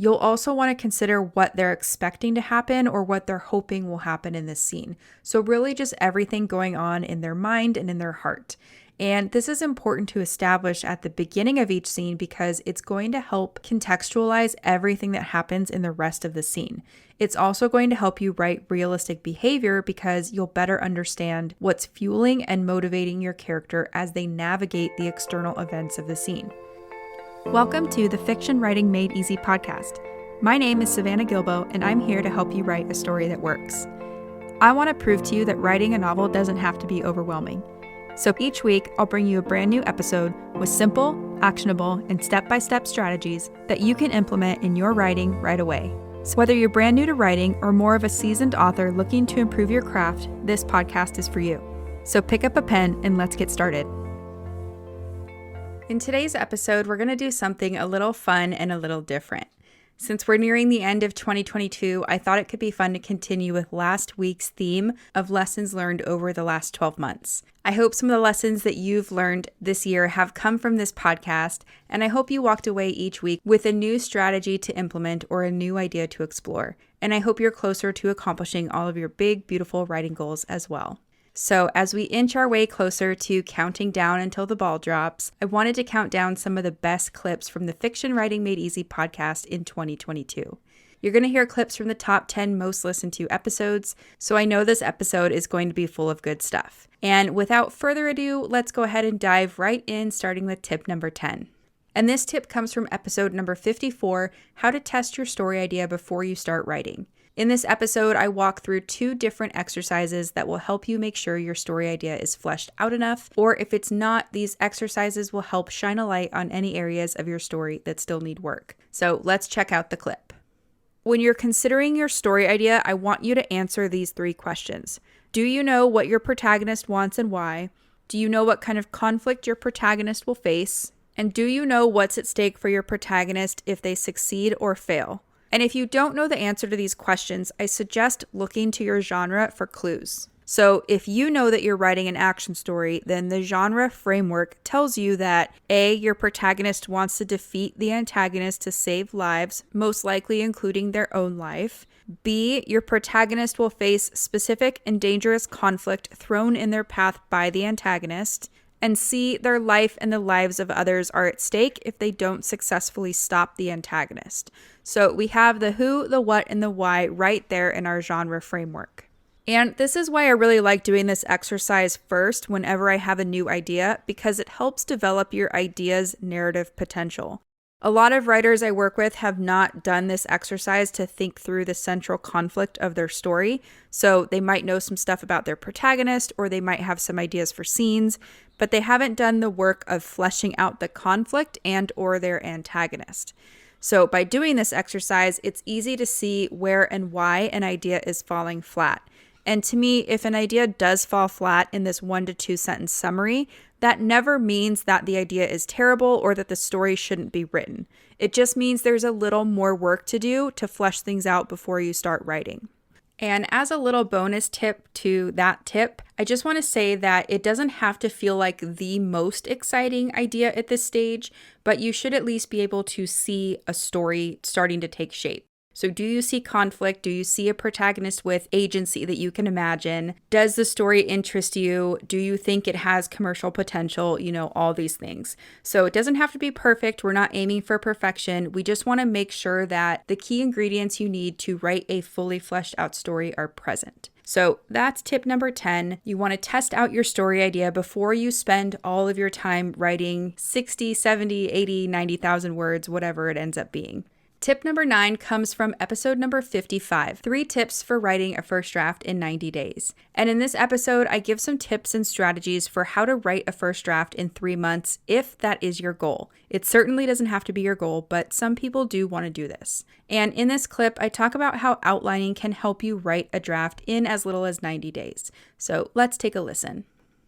You'll also want to consider what they're expecting to happen or what they're hoping will happen in this scene. So really just everything going on in their mind and in their heart. And this is important to establish at the beginning of each scene because it's going to help contextualize everything that happens in the rest of the scene. It's also going to help you write realistic behavior because you'll better understand what's fueling and motivating your character as they navigate the external events of the scene. Welcome to the Fiction Writing Made Easy podcast. My name is Savannah Gilbo, and I'm here to help you write a story that works. I want to prove to you that writing a novel doesn't have to be overwhelming. So each week, I'll bring you a brand new episode with simple, actionable, and step-by-step strategies that you can implement in your writing right away. So whether you're brand new to writing or more of a seasoned author looking to improve your craft, this podcast is for you. So pick up a pen and let's get started. In today's episode, we're going to do something a little fun and a little different. Since we're nearing the end of 2022, I thought it could be fun to continue with last week's theme of lessons learned over the last 12 months. I hope some of the lessons that you've learned this year have come from this podcast, and I hope you walked away each week with a new strategy to implement or a new idea to explore. And I hope you're closer to accomplishing all of your big, beautiful writing goals as well. So as we inch our way closer to counting down until the ball drops, I wanted to count down some of the best clips from the Fiction Writing Made Easy podcast in 2022. You're going to hear clips from the top 10 most listened to episodes, so I know this episode is going to be full of good stuff. And without further ado, let's go ahead and dive right in, starting with tip number 10. And this tip comes from episode number 54, How to Test Your Story Idea Before You Start Writing. In this episode, I walk through 2 different exercises that will help you make sure your story idea is fleshed out enough, or if it's not, these exercises will help shine a light on any areas of your story that still need work. So let's check out the clip. When you're considering your story idea, I want you to answer these 3 questions. Do you know what your protagonist wants and why? Do you know what kind of conflict your protagonist will face? And do you know what's at stake for your protagonist if they succeed or fail? And if you don't know the answer to these questions, I suggest looking to your genre for clues. So if you know that you're writing an action story, then the genre framework tells you that A, your protagonist wants to defeat the antagonist to save lives, most likely including their own life. B, your protagonist will face specific and dangerous conflict thrown in their path by the antagonist. And C, their life and the lives of others are at stake if they don't successfully stop the antagonist. So we have the who, the what, and the why right there in our genre framework. And this is why I really like doing this exercise first whenever I have a new idea, because it helps develop your idea's narrative potential. A lot of writers I work with have not done this exercise to think through the central conflict of their story. So they might know some stuff about their protagonist, or they might have some ideas for scenes, but they haven't done the work of fleshing out the conflict and or their antagonist. So by doing this exercise, it's easy to see where and why an idea is falling flat. And to me, if an idea does fall flat in this 1 to 2 sentence summary, that never means that the idea is terrible or that the story shouldn't be written. It just means there's a little more work to do to flesh things out before you start writing. And as a little bonus tip to that tip, I just want to say that it doesn't have to feel like the most exciting idea at this stage, but you should at least be able to see a story starting to take shape. So do you see conflict? Do you see a protagonist with agency that you can imagine? Does the story interest you? Do you think it has commercial potential? All these things. So it doesn't have to be perfect. We're not aiming for perfection. We just want to make sure that the key ingredients you need to write a fully fleshed out story are present. So that's tip number 10. You want to test out your story idea before you spend all of your time writing 60, 70, 80, 90,000 words, whatever it ends up being. Tip number 9 comes from episode number 55, 3 tips for writing a first draft in 90 days. And in this episode, I give some tips and strategies for how to write a first draft in 3 months if that is your goal. It certainly doesn't have to be your goal, but some people do want to do this. And in this clip, I talk about how outlining can help you write a draft in as little as 90 days. So let's take a listen.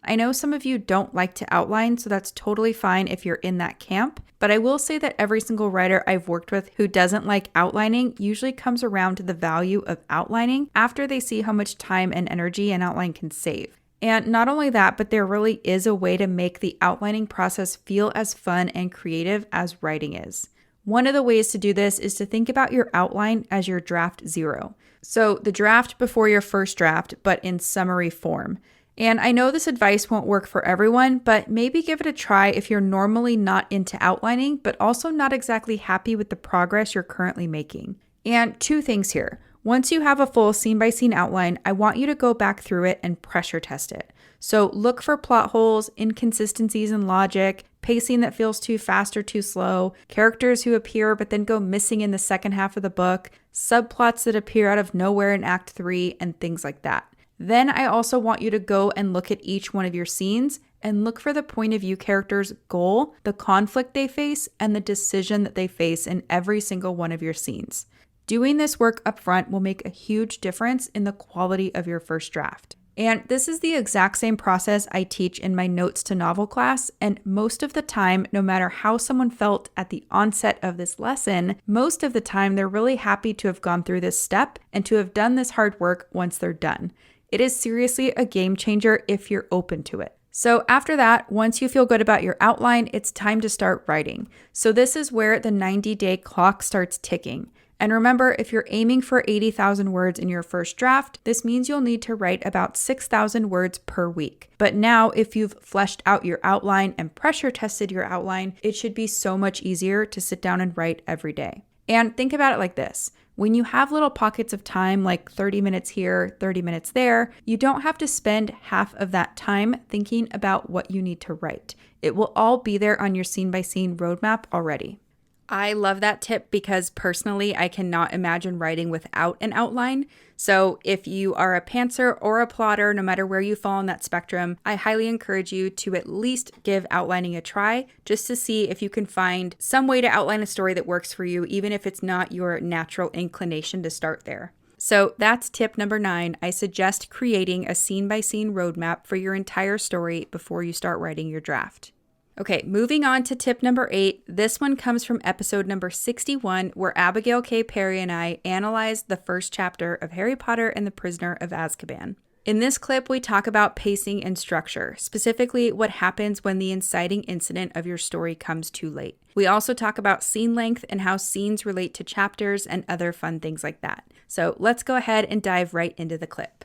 I know some of you don't like to outline, so that's totally fine if you're in that camp. But I will say that every single writer I've worked with who doesn't like outlining usually comes around to the value of outlining after they see how much time and energy an outline can save. And not only that, but there really is a way to make the outlining process feel as fun and creative as writing is. One of the ways to do this is to think about your outline as your draft zero. So the draft before your first draft, but in summary form. And I know this advice won't work for everyone, but maybe give it a try if you're normally not into outlining, but also not exactly happy with the progress you're currently making. And two things here. Once you have a full scene-by-scene outline, I want you to go back through it and pressure test it. So look for plot holes, inconsistencies in logic, pacing that feels too fast or too slow, characters who appear but then go missing in the second half of the book, subplots that appear out of nowhere in Act 3, and things like that. Then I also want you to go and look at each one of your scenes and look for the point of view character's goal, the conflict they face, and the decision that they face in every single one of your scenes. Doing this work up front will make a huge difference in the quality of your first draft. And this is the exact same process I teach in my notes to novel class. And most of the time, no matter how someone felt at the onset of this lesson, most of the time they're really happy to have gone through this step and to have done this hard work once they're done. It is seriously a game changer if you're open to it. So after that, once you feel good about your outline, it's time to start writing. So this is where the 90-day clock starts ticking. And remember, if you're aiming for 80,000 words in your first draft, this means you'll need to write about 6,000 words per week. But now, if you've fleshed out your outline and pressure tested your outline, it should be so much easier to sit down and write every day. And think about it like this. When you have little pockets of time, like 30 minutes here, 30 minutes there, you don't have to spend half of that time thinking about what you need to write. It will all be there on your scene-by-scene roadmap already. I love that tip because personally, I cannot imagine writing without an outline. So if you are a pantser or a plotter, no matter where you fall on that spectrum, I highly encourage you to at least give outlining a try just to see if you can find some way to outline a story that works for you, even if it's not your natural inclination to start there. So that's tip number 9. I suggest creating a scene-by-scene roadmap for your entire story before you start writing your draft. Okay, moving on to tip number 8. This one comes from episode number 61, where Abigail K. Perry and I analyzed the first chapter of Harry Potter and the Prisoner of Azkaban. In this clip, we talk about pacing and structure, specifically what happens when the inciting incident of your story comes too late. We also talk about scene length and how scenes relate to chapters and other fun things like that. So let's go ahead and dive right into the clip.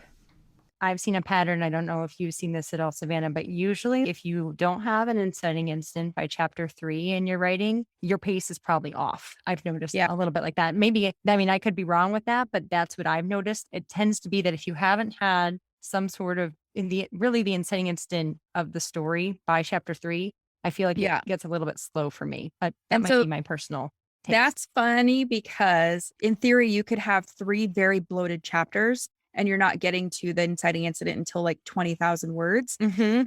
I've seen a pattern. I don't know if you've seen this at all, Savannah, but usually if you don't have an inciting incident by chapter 3 in your writing, your pace is probably off. I've noticed a little bit like that. Maybe, I mean, I could be wrong with that, but that's what I've noticed. It tends to be that if you haven't had some sort of the inciting incident of the story by chapter 3, I feel like it gets a little bit slow for me, but that might be my personal taste. That's funny because in theory, you could have 3 very bloated chapters and you're not getting to the inciting incident until like 20,000 words,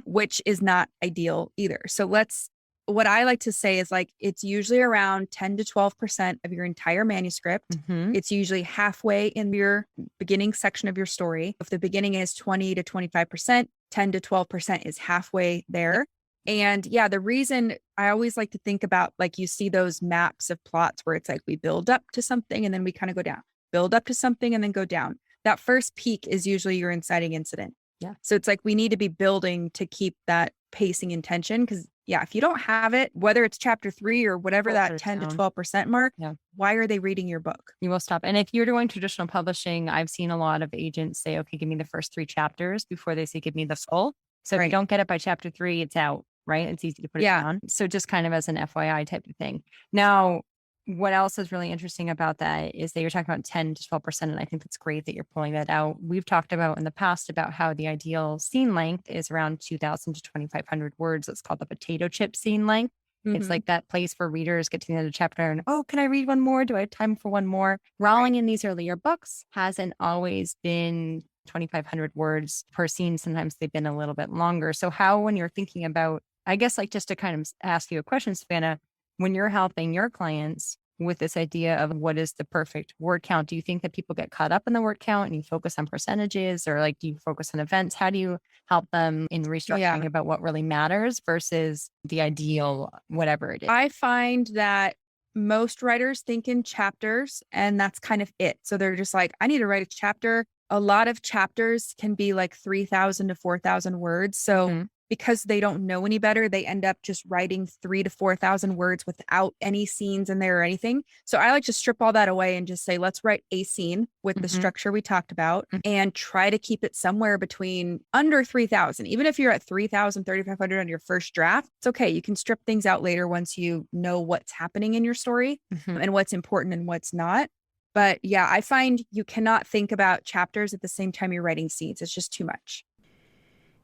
which is not ideal either. So what I like to say is like, it's usually around 10 to 12% of your entire manuscript. It's usually halfway in your beginning section of your story. If the beginning is 20 to 25%, 10 to 12% is halfway there. And yeah, the reason I always like to think about, like you see those maps of plots where it's like we build up to something and then we kind of go down, build up to something and then go down. That first peak is usually your inciting incident. Yeah. So it's like we need to be building to keep that pacing in tension because if you don't have it, whether it's chapter 3 or whatever that 10 to 12% mark, why are they reading your book? You will stop. And if you're doing traditional publishing, I've seen a lot of agents say, okay, give me the first 3 chapters before they say, give me the full. So if you don't get it by chapter 3, it's out, right? It's easy to put it down. So just kind of as an FYI type of thing. Now, what else is really interesting about that is that you're talking about 10 to 12%. And I think it's great that you're pulling that out. We've talked about in the past about how the ideal scene length is around 2,000 to 2,500 words. It's called the potato chip scene length. It's like that place where readers get to the end of the chapter and, oh, can I read one more? Do I have time for one more? Rowling in these earlier books hasn't always been 2,500 words per scene. Sometimes they've been a little bit longer. So how, when you're thinking about, I guess, like just to kind of ask you a question, Savannah, when you're helping your clients with this idea of what is the perfect word count, do you think that people get caught up in the word count and you focus on percentages, or like, do you focus on events? How do you help them in restructuring about what really matters versus the ideal, whatever it is? I find that most writers think in chapters and that's kind of it. So they're just like, I need to write a chapter. A lot of chapters can be like 3,000 to 4,000 words. So because they don't know any better, they end up just writing 3,000 to 4,000 words without any scenes in there or anything. So I like to strip all that away and just say, let's write a scene with the structure we talked about and try to keep it somewhere between under 3,000. Even if you're at 3,000, 3,500 on your first draft, it's okay. You can strip things out later once you know what's happening in your story and what's important and what's not. But yeah, I find you cannot think about chapters at the same time you're writing scenes. It's just too much.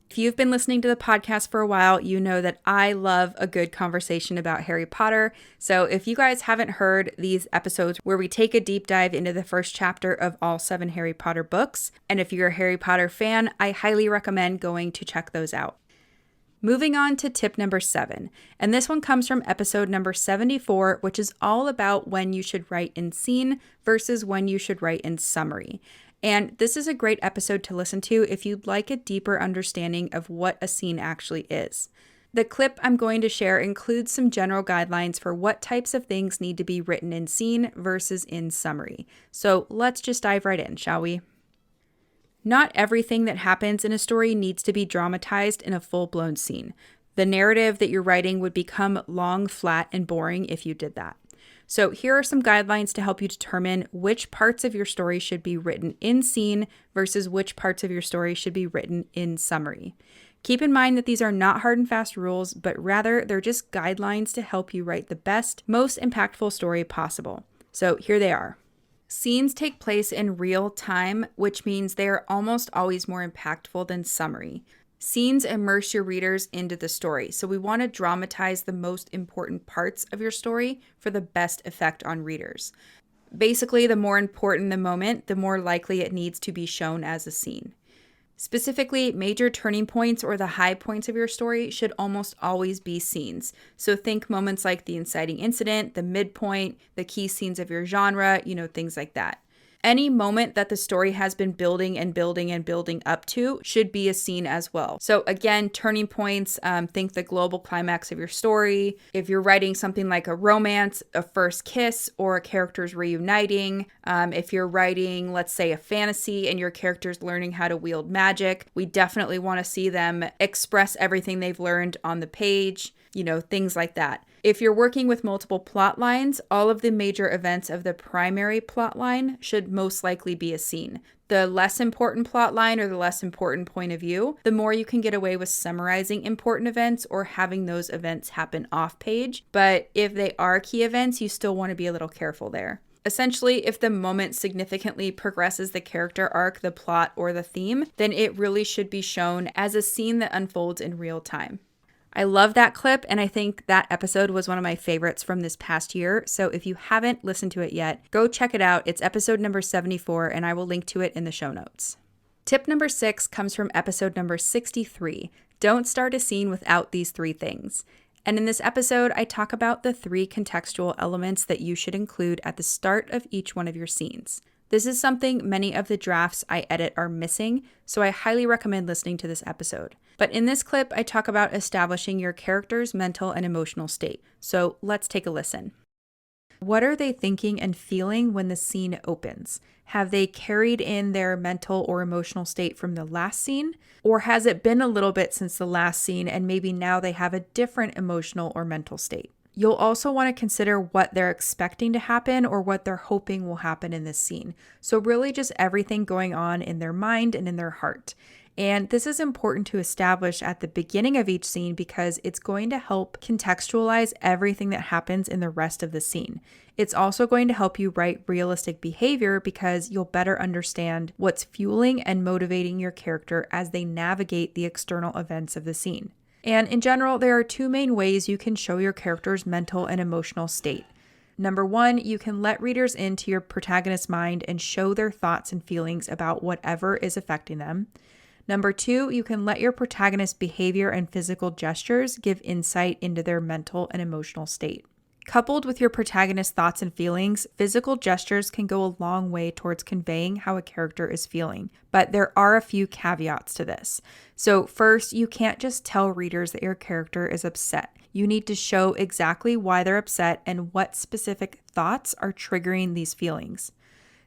If you've been listening to the podcast for a while, you know that I love a good conversation about Harry Potter. So if you guys haven't heard these episodes where we take a deep dive into the first chapter of all 7 Harry Potter books, and if you're a Harry Potter fan, I highly recommend going to check those out. Moving on to tip number 7, and this one comes from episode number 74, which is all about when you should write in scene versus when you should write in summary. And this is a great episode to listen to if you'd like a deeper understanding of what a scene actually is. The clip I'm going to share includes some general guidelines for what types of things need to be written in scene versus in summary. So let's just dive right in, shall we? Not everything that happens in a story needs to be dramatized in a full-blown scene. The narrative that you're writing would become long, flat, and boring if you did that. So here are some guidelines to help you determine which parts of your story should be written in scene versus which parts of your story should be written in summary. Keep in mind that these are not hard and fast rules, but rather they're just guidelines to help you write the best, most impactful story possible. So here they are. Scenes take place in real time, which means they are almost always more impactful than summary. Scenes immerse your readers into the story, so we want to dramatize the most important parts of your story for the best effect on readers. Basically, the more important the moment, the more likely it needs to be shown as a scene. Specifically, major turning points or the high points of your story should almost always be scenes. So think moments like the inciting incident, the midpoint, the key scenes of your genre, things like that. Any moment that the story has been building and building and building up to should be a scene as well. So again, turning points, think the global climax of your story. If you're writing something like a romance, a first kiss, or a character's reuniting, if you're writing, let's say, a fantasy and your character's learning how to wield magic, we definitely want to see them express everything they've learned on the page, things like that. If you're working with multiple plot lines, all of the major events of the primary plot line should most likely be a scene. The less important plot line or the less important point of view, the more you can get away with summarizing important events or having those events happen off page. But if they are key events, you still want to be a little careful there. Essentially, if the moment significantly progresses the character arc, the plot, or the theme, then it really should be shown as a scene that unfolds in real time. I love that clip, and I think that episode was one of my favorites from this past year. So if you haven't listened to it yet, go check it out. It's episode number 74, and I will link to it in the show notes. Tip number 6 comes from episode number 63. Don't start a scene without these 3 things. And in this episode, I talk about the 3 contextual elements that you should include at the start of each one of your scenes. This is something many of the drafts I edit are missing, so I highly recommend listening to this episode. But in this clip, I talk about establishing your character's mental and emotional state. So let's take a listen. What are they thinking and feeling when the scene opens? Have they carried in their mental or emotional state from the last scene? Or has it been a little bit since the last scene and maybe now they have a different emotional or mental state? You'll also want to consider what they're expecting to happen or what they're hoping will happen in this scene. So really just everything going on in their mind and in their heart. And this is important to establish at the beginning of each scene because it's going to help contextualize everything that happens in the rest of the scene. It's also going to help you write realistic behavior because you'll better understand what's fueling and motivating your character as they navigate the external events of the scene. And in general, there are 2 main ways you can show your character's mental and emotional state. Number 1, you can let readers into your protagonist's mind and show their thoughts and feelings about whatever is affecting them. Number 2, you can let your protagonist's behavior and physical gestures give insight into their mental and emotional state. Coupled with your protagonist's thoughts and feelings, physical gestures can go a long way towards conveying how a character is feeling. But there are a few caveats to this. So first, you can't just tell readers that your character is upset. You need to show exactly why they're upset and what specific thoughts are triggering these feelings.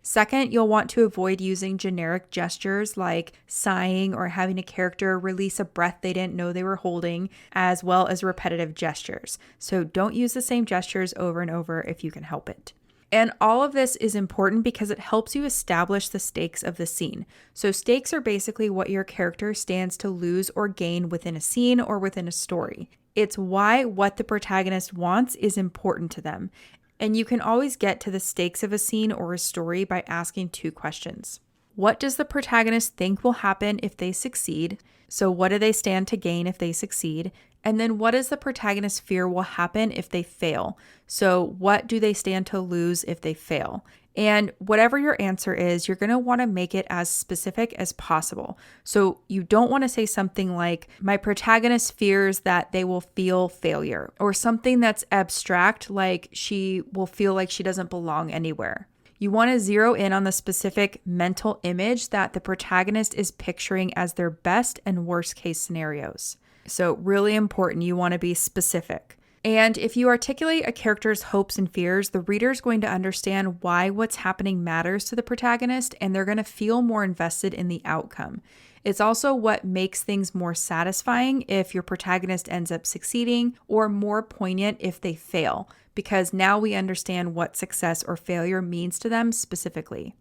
Second, you'll want to avoid using generic gestures like sighing or having a character release a breath they didn't know they were holding, as well as repetitive gestures. So don't use the same gestures over and over if you can help it. And all of this is important because it helps you establish the stakes of the scene. So stakes are basically what your character stands to lose or gain within a scene or within a story. It's why what the protagonist wants is important to them. And you can always get to the stakes of a scene or a story by asking 2 questions. What does the protagonist think will happen if they succeed? So what do they stand to gain if they succeed? And then what does the protagonist fear will happen if they fail? So what do they stand to lose if they fail? And whatever your answer is, you're going to want to make it as specific as possible. So you don't want to say something like, my protagonist fears that they will feel failure, or something that's abstract, like she will feel like she doesn't belong anywhere. You want to zero in on the specific mental image that the protagonist is picturing as their best and worst case scenarios. So really important, you want to be specific. And if you articulate a character's hopes and fears, the reader is going to understand why what's happening matters to the protagonist, and they're going to feel more invested in the outcome. It's also what makes things more satisfying if your protagonist ends up succeeding, or more poignant if they fail, because now we understand what success or failure means to them specifically.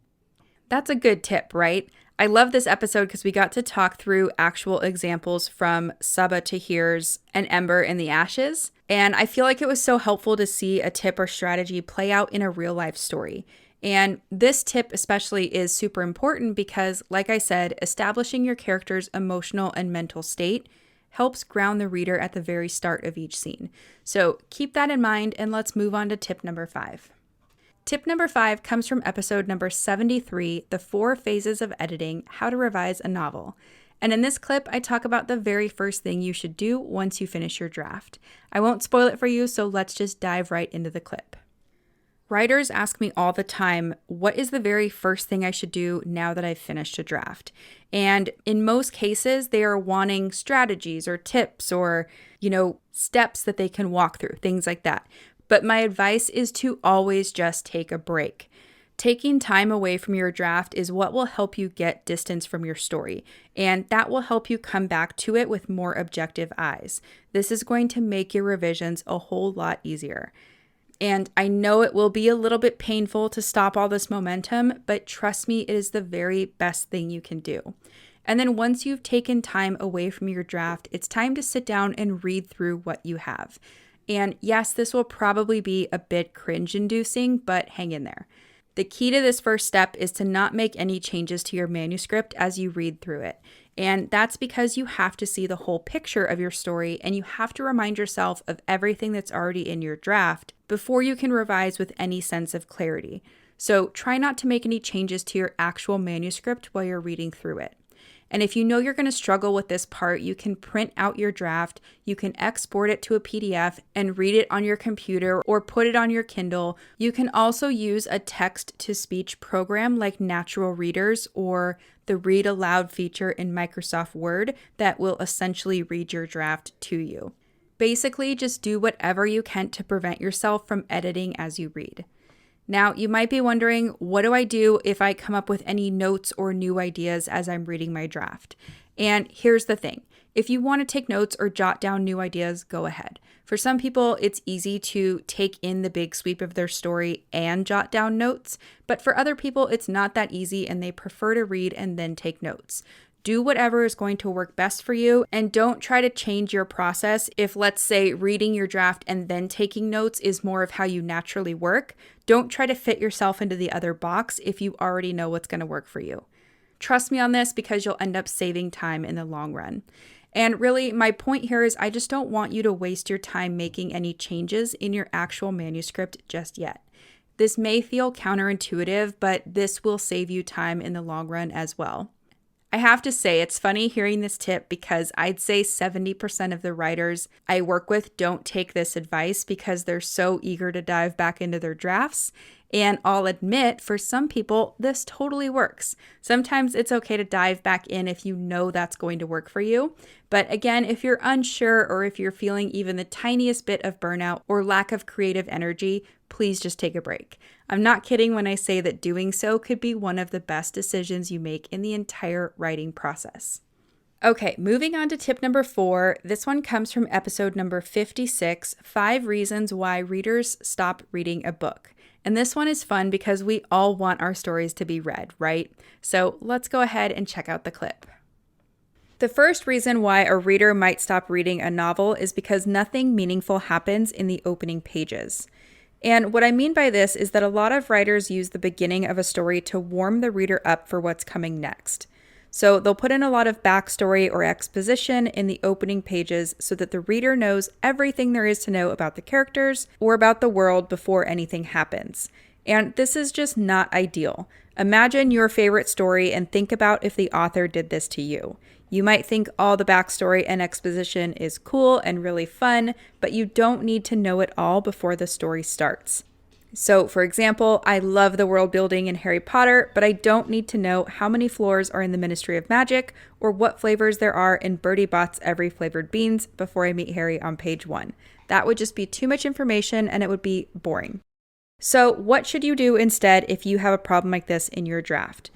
That's a good tip, right? I love this episode because we got to talk through actual examples from Saba Tahir's An Ember in the Ashes. And I feel like it was so helpful to see a tip or strategy play out in a real life story. And this tip especially is super important because, like I said, establishing your character's emotional and mental state helps ground the reader at the very start of each scene. So keep that in mind, and let's move on to tip number 5. Tip number 5 comes from episode number 73, The 4 Phases of Editing, How to Revise a Novel. And in this clip, I talk about the very first thing you should do once you finish your draft. I won't spoil it for you, so let's just dive right into the clip. Writers ask me all the time, what is the very first thing I should do now that I've finished a draft? And in most cases, they are wanting strategies or tips or, steps that they can walk through, things like that. But my advice is to always just take a break. Taking time away from your draft is what will help you get distance from your story, and that will help you come back to it with more objective eyes. This is going to make your revisions a whole lot easier. And I know it will be a little bit painful to stop all this momentum, but trust me, it is the very best thing you can do. And then once you've taken time away from your draft, it's time to sit down and read through what you have. And yes, this will probably be a bit cringe-inducing, but hang in there. The key to this first step is to not make any changes to your manuscript as you read through it. And that's because you have to see the whole picture of your story, and you have to remind yourself of everything that's already in your draft before you can revise with any sense of clarity. So try not to make any changes to your actual manuscript while you're reading through it. And if you know you're going to struggle with this part, you can print out your draft, you can export it to a PDF and read it on your computer or put it on your Kindle. You can also use a text-to-speech program like Natural Readers or the Read Aloud feature in Microsoft Word that will essentially read your draft to you. Basically, just do whatever you can to prevent yourself from editing as you read. Now, you might be wondering, what do I do if I come up with any notes or new ideas as I'm reading my draft? And here's the thing. If you want to take notes or jot down new ideas, go ahead. For some people, it's easy to take in the big sweep of their story and jot down notes, but for other people, it's not that easy and they prefer to read and then take notes. Do whatever is going to work best for you, and don't try to change your process if, let's say, reading your draft and then taking notes is more of how you naturally work. Don't try to fit yourself into the other box if you already know what's going to work for you. Trust me on this because you'll end up saving time in the long run. And really, my point here is I just don't want you to waste your time making any changes in your actual manuscript just yet. This may feel counterintuitive, but this will save you time in the long run as well. I have to say, it's funny hearing this tip because I'd say 70% of the writers I work with don't take this advice because they're so eager to dive back into their drafts. And I'll admit, for some people, this totally works. Sometimes it's okay to dive back in if you know that's going to work for you. But again, if you're unsure or if you're feeling even the tiniest bit of burnout or lack of creative energy, please just take a break. I'm not kidding when I say that doing so could be one of the best decisions you make in the entire writing process. Okay, moving on to tip number 4. This one comes from episode number 56, 5 Reasons Why Readers Stop Reading a Book. And this one is fun because we all want our stories to be read, right? So let's go ahead and check out the clip. The first reason why a reader might stop reading a novel is because nothing meaningful happens in the opening pages. And what I mean by this is that a lot of writers use the beginning of a story to warm the reader up for what's coming next. So they'll put in a lot of backstory or exposition in the opening pages so that the reader knows everything there is to know about the characters or about the world before anything happens. And this is just not ideal. Imagine your favorite story and think about if the author did this to you. You might think all the backstory and exposition is cool and really fun, but you don't need to know it all before the story starts. So, for example, I love the world building in Harry Potter, but I don't need to know how many floors are in the Ministry of Magic or what flavors there are in Bertie Bott's Every Flavored Beans before I meet Harry on page 1. That would just be too much information and it would be boring. So, what should you do instead if you have a problem like this in your draft?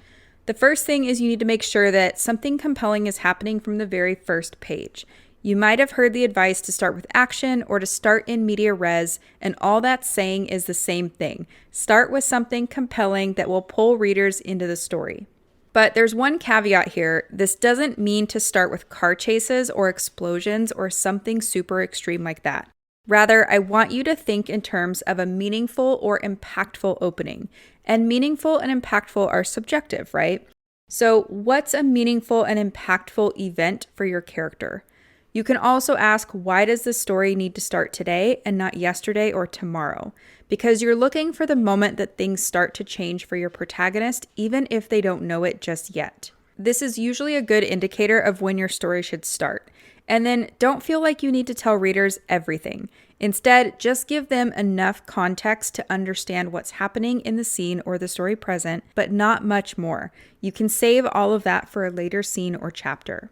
The first thing is you need to make sure that something compelling is happening from the very first page. You might have heard the advice to start with action or to start in media res, and all that's saying is the same thing. Start with something compelling that will pull readers into the story. But there's one caveat here. This doesn't mean to start with car chases or explosions or something super extreme like that. Rather, I want you to think in terms of a meaningful or impactful opening. And meaningful and impactful are subjective, right? So, what's a meaningful and impactful event for your character? You can also ask, why does this story need to start today and not yesterday or tomorrow? Because you're looking for the moment that things start to change for your protagonist, even if they don't know it just yet. This is usually a good indicator of when your story should start. And then don't feel like you need to tell readers everything. Instead, just give them enough context to understand what's happening in the scene or the story present, but not much more. You can save all of that for a later scene or chapter.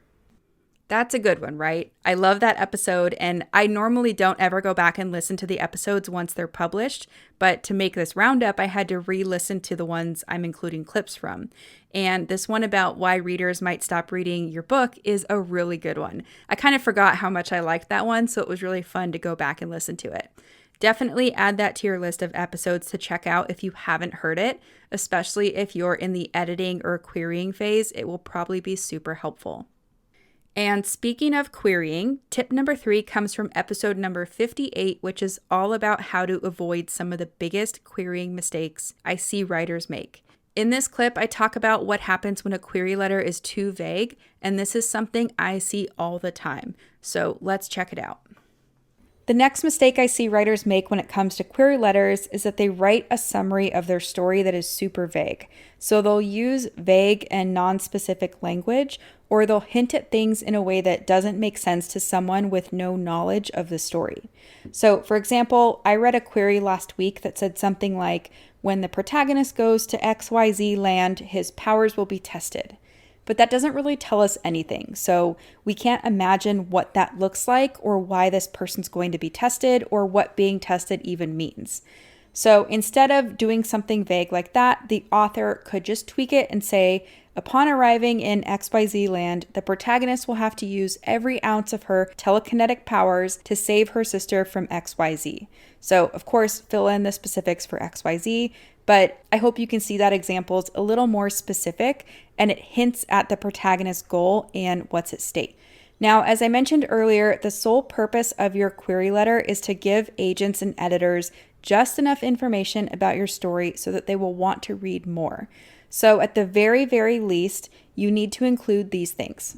That's a good one, right? I love that episode, and I normally don't ever go back and listen to the episodes once they're published, but to make this roundup, I had to re-listen to the ones I'm including clips from. And this one about why readers might stop reading your book is a really good one. I kind of forgot how much I liked that one, so it was really fun to go back and listen to it. Definitely add that to your list of episodes to check out if you haven't heard it, especially if you're in the editing or querying phase. It will probably be super helpful. And speaking of querying, tip number 3 comes from episode number 58, which is all about how to avoid some of the biggest querying mistakes I see writers make. In this clip, I talk about what happens when a query letter is too vague, and this is something I see all the time. So let's check it out. The next mistake I see writers make when it comes to query letters is that they write a summary of their story that is super vague. So they'll use vague and non-specific language, or they'll hint at things in a way that doesn't make sense to someone with no knowledge of the story. So, for example, I read a query last week that said something like, when the protagonist goes to XYZ land, his powers will be tested. But that doesn't really tell us anything. So we can't imagine what that looks like or why this person's going to be tested or what being tested even means. So instead of doing something vague like that, the author could just tweak it and say, upon arriving in XYZ land, the protagonist will have to use every ounce of her telekinetic powers to save her sister from XYZ. So, of course, fill in the specifics for XYZ, but I hope you can see that example's a little more specific and it hints at the protagonist's goal and what's at stake. Now, as I mentioned earlier, the sole purpose of your query letter is to give agents and editors just enough information about your story so that they will want to read more. So at the very, very least, you need to include these things.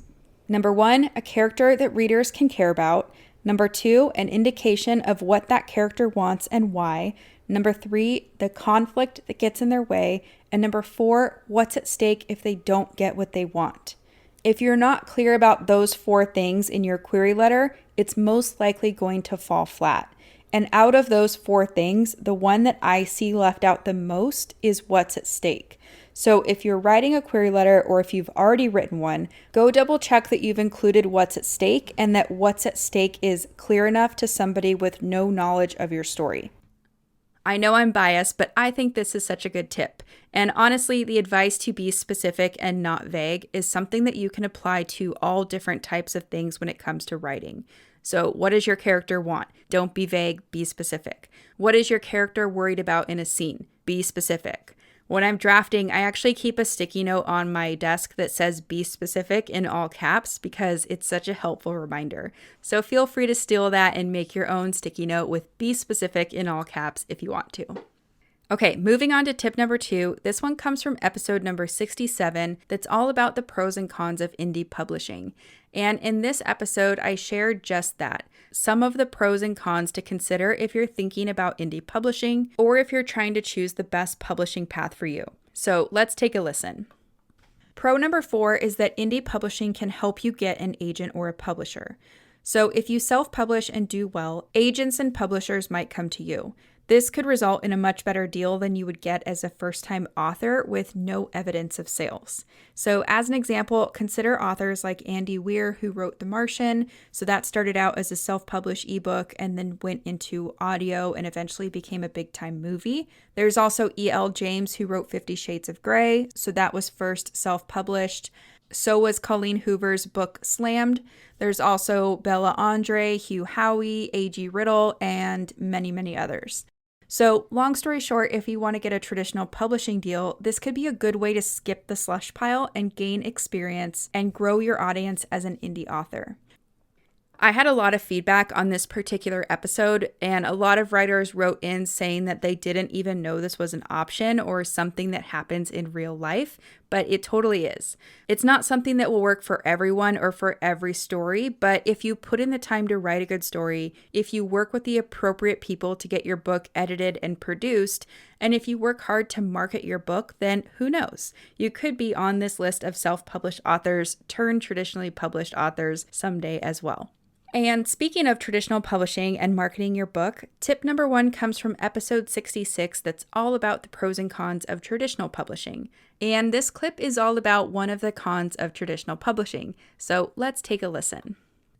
Number 1, a character that readers can care about. Number 2, an indication of what that character wants and why. Number 3, the conflict that gets in their way. And number 4, what's at stake if they don't get what they want. If you're not clear about those 4 things in your query letter, it's most likely going to fall flat. And out of those 4 things, the one that I see left out the most is what's at stake. So if you're writing a query letter or if you've already written one, go double check that you've included what's at stake and that what's at stake is clear enough to somebody with no knowledge of your story. I know I'm biased, but I think this is such a good tip. And honestly, the advice to be specific and not vague is something that you can apply to all different types of things when it comes to writing. So, what does your character want? Don't be vague, be specific. What is your character worried about in a scene? Be specific. When I'm drafting, I actually keep a sticky note on my desk that says be specific in all caps because it's such a helpful reminder. So feel free to steal that and make your own sticky note with be specific in all caps if you want to. Okay, moving on to tip number 2. This one comes from episode number 67 that's all about the pros and cons of indie publishing. And in this episode, I shared just that. Some of the pros and cons to consider if you're thinking about indie publishing or if you're trying to choose the best publishing path for you. So let's take a listen. Pro number 4 is that indie publishing can help you get an agent or a publisher. So if you self-publish and do well, agents and publishers might come to you. This could result in a much better deal than you would get as a first-time author with no evidence of sales. So as an example, consider authors like Andy Weir, who wrote The Martian. So that started out as a self-published ebook and then went into audio and eventually became a big-time movie. There's also E.L. James, who wrote 50 Shades of Grey. So that was first self-published. So was Colleen Hoover's book Slammed. There's also Bella Andre, Hugh Howey, A.G. Riddle, and many, many others. So long story short, if you want to get a traditional publishing deal, this could be a good way to skip the slush pile and gain experience and grow your audience as an indie author. I had a lot of feedback on this particular episode, and a lot of writers wrote in saying that they didn't even know this was an option or something that happens in real life, but it totally is. It's not something that will work for everyone or for every story, but if you put in the time to write a good story, if you work with the appropriate people to get your book edited and produced, and if you work hard to market your book, then who knows? You could be on this list of self-published authors turned traditionally published authors someday as well. And speaking of traditional publishing and marketing your book, tip number 1 comes from episode 66 that's all about the pros and cons of traditional publishing. And this clip is all about one of the cons of traditional publishing. So let's take a listen.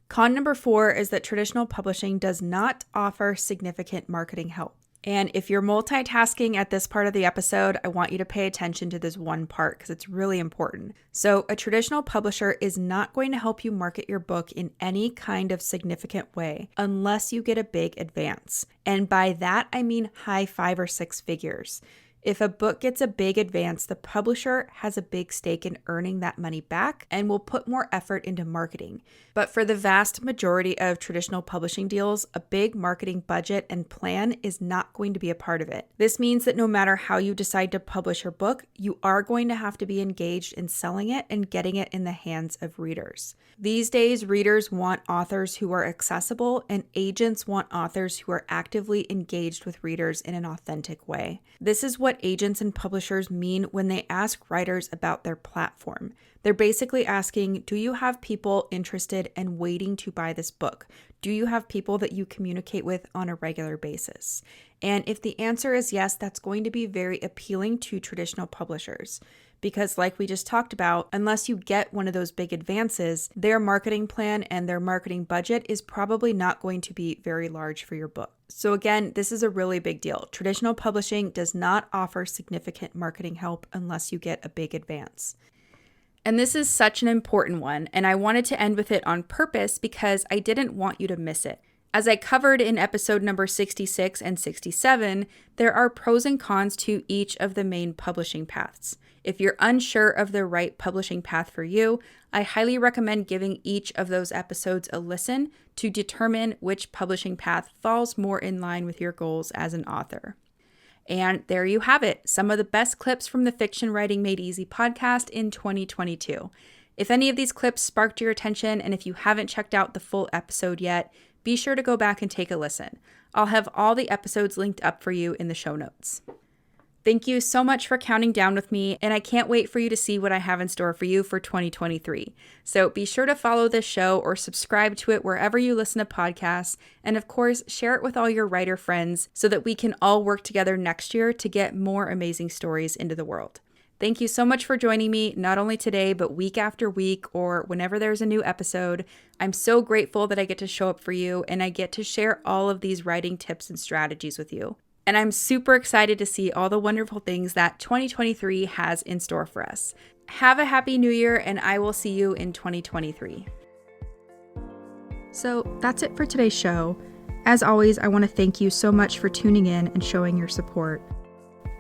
Con number 4 is that traditional publishing does not offer significant marketing help. And if you're multitasking at this part of the episode, I want you to pay attention to this one part because it's really important. So a traditional publisher is not going to help you market your book in any kind of significant way unless you get a big advance. And by that, I mean high 5 or 6 figures. If a book gets a big advance, the publisher has a big stake in earning that money back and will put more effort into marketing. But for the vast majority of traditional publishing deals, a big marketing budget and plan is not going to be a part of it. This means that no matter how you decide to publish your book, you are going to have to be engaged in selling it and getting it in the hands of readers. These days, readers want authors who are accessible, and agents want authors who are actively engaged with readers in an authentic way. This is what agents and publishers mean when they ask writers about their platform. They're basically asking, do you have people interested and waiting to buy this book? Do you have people that you communicate with on a regular basis? And if the answer is yes, that's going to be very appealing to traditional publishers. Because like we just talked about, unless you get one of those big advances, their marketing plan and their marketing budget is probably not going to be very large for your book. So again, this is a really big deal. Traditional publishing does not offer significant marketing help unless you get a big advance. And this is such an important one, and I wanted to end with it on purpose because I didn't want you to miss it. As I covered in episode number 66 and 67, there are pros and cons to each of the main publishing paths. If you're unsure of the right publishing path for you, I highly recommend giving each of those episodes a listen to determine which publishing path falls more in line with your goals as an author. And there you have it, some of the best clips from the Fiction Writing Made Easy podcast in 2022. If any of these clips sparked your attention, and if you haven't checked out the full episode yet, be sure to go back and take a listen. I'll have all the episodes linked up for you in the show notes. Thank you so much for counting down with me, and I can't wait for you to see what I have in store for you for 2023. So be sure to follow this show or subscribe to it wherever you listen to podcasts, and of course, share it with all your writer friends so that we can all work together next year to get more amazing stories into the world. Thank you so much for joining me, not only today, but week after week or whenever there's a new episode. I'm so grateful that I get to show up for you and I get to share all of these writing tips and strategies with you. And I'm super excited to see all the wonderful things that 2023 has in store for us. Have a happy new year, and I will see you in 2023. So that's it for today's show. As always, I want to thank you so much for tuning in and showing your support.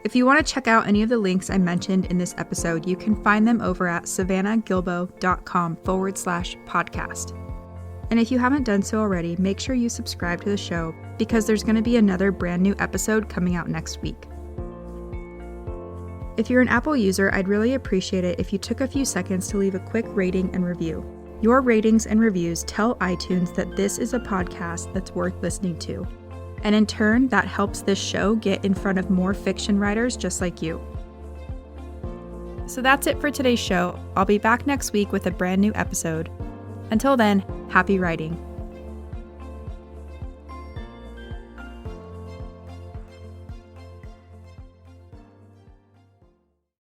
If you want to check out any of the links I mentioned in this episode, you can find them over at savannahgilbo.com/podcast. And if you haven't done so already, make sure you subscribe to the show because there's going to be another brand new episode coming out next week. If you're an Apple user, I'd really appreciate it if you took a few seconds to leave a quick rating and review. Your ratings and reviews tell iTunes that this is a podcast that's worth listening to. And in turn, that helps this show get in front of more fiction writers just like you. So that's it for today's show. I'll be back next week with a brand new episode. Until then, happy writing.